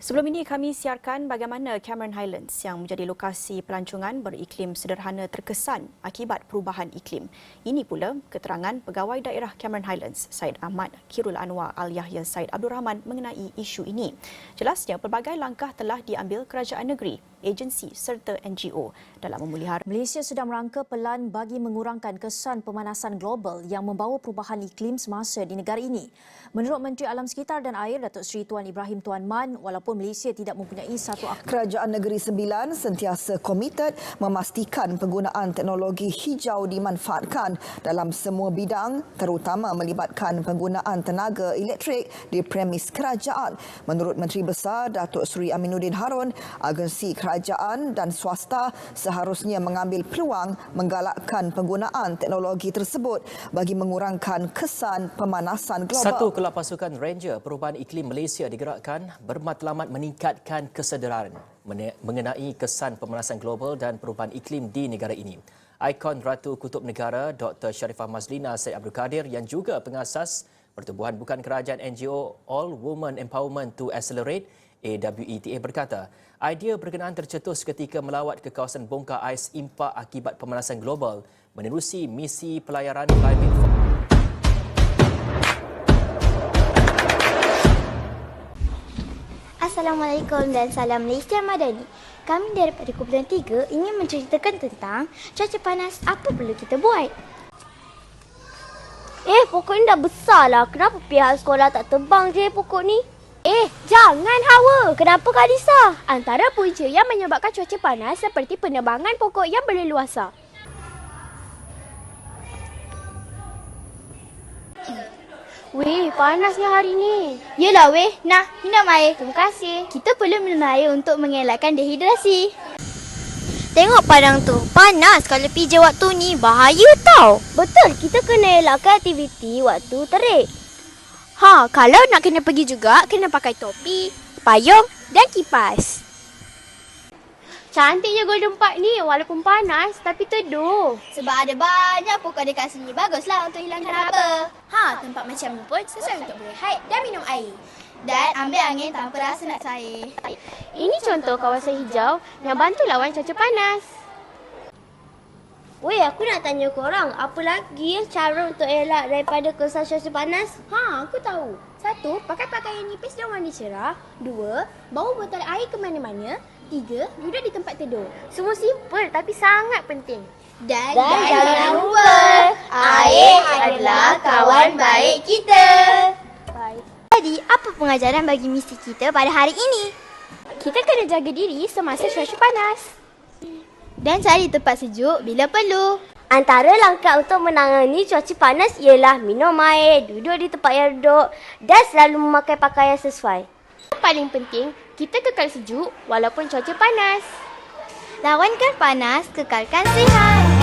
Sebelum ini kami siarkan bagaimana Cameron Highlands yang menjadi lokasi pelancongan beriklim sederhana terkesan akibat perubahan iklim. Ini pula keterangan Pegawai Daerah Cameron Highlands, Syed Ahmad Khairul Anwar Al-Yahya Syed Abdul Rahman mengenai isu ini. Jelasnya pelbagai langkah telah diambil kerajaan negeri, agensi serta NGO dalam memelihara. Malaysia sedang merangka pelan bagi mengurangkan kesan pemanasan global yang membawa perubahan iklim semasa di negara ini. Menurut Menteri Alam Sekitar dan Air Datuk Seri Tuan Ibrahim Tuan Man, walaupun Malaysia tidak mempunyai satu Kerajaan Negeri Sembilan sentiasa komited memastikan penggunaan teknologi hijau dimanfaatkan dalam semua bidang, terutama melibatkan penggunaan tenaga elektrik di premis kerajaan. Menurut Menteri Besar Datuk Seri Aminuddin Harun, agensi kerajaan dan swasta seharusnya mengambil peluang menggalakkan penggunaan teknologi tersebut bagi mengurangkan kesan pemanasan global. Satu kelab pasukan Ranger Perubahan Iklim Malaysia digerakkan bermatlamat meningkatkan kesedaran mengenai kesan pemanasan global dan perubahan iklim di negara ini. Ikon Ratu Kutub Negara Dr. Sharifah Mazlina Syed Abdul Kadir yang juga pengasas Pertubuhan Bukan Kerajaan NGO All Women Empowerment to Accelerate AWETA berkata, idea berkenaan tercetus ketika melawat ke kawasan bongkar ais impak akibat pemanasan global menerusi misi pelayaran Climate Fund. Assalamualaikum dan salam Malaysia Madani. Kami daripada Kumpulan 3 ingin menceritakan tentang cuaca panas apa perlu kita buat. Pokok ni dah besar lah. Kenapa pihak sekolah tak tebang je pokok ni? Jangan hawa. Kenapa Kak Lisa? Antara punca yang menyebabkan cuaca panas seperti penebangan pokok yang berleluasa. Weh, panasnya hari ni. Yelah weh, nah minum air. Terima kasih. Kita perlu minum air untuk mengelakkan dehidrasi. Tengok padang tu, panas kalau pijak waktu ni, bahaya tau. Betul, kita kena elakkan aktiviti waktu terik. Kalau nak kena pergi juga, kena pakai topi, payung dan kipas. Cantiknya Golden Park ni walaupun panas tapi teduh. Sebab ada banyak pokok dekat sini, baguslah untuk hilangkan apa. Tempat macam ni pun sesuai untuk berehat dan minum air. Dan ambil angin tanpa rasa nak cair. Ini contoh kawasan hijau yang bantu lawan cuaca panas. Weh, aku nak tanya korang, apa lagi cara untuk elak daripada kesan cuaca panas? Aku tahu. 1. Pakai pakaian nipis dan warna cerah. 2. Bawa botol air ke mana-mana. 3. Duduk di tempat teduh. Semua simple tapi sangat penting. Dan jangan lupa, air adalah kawan baik kita. Bye. Jadi, apa pengajaran bagi misi kita pada hari ini? Kita kena jaga diri semasa cuaca panas. Dan cari tempat sejuk bila perlu. Antara langkah untuk menangani cuaca panas ialah minum air, duduk di tempat yang redup dan selalu memakai pakaian sesuai. Yang paling penting, kita kekal sejuk walaupun cuaca panas. Lawankan panas, kekalkan sihat.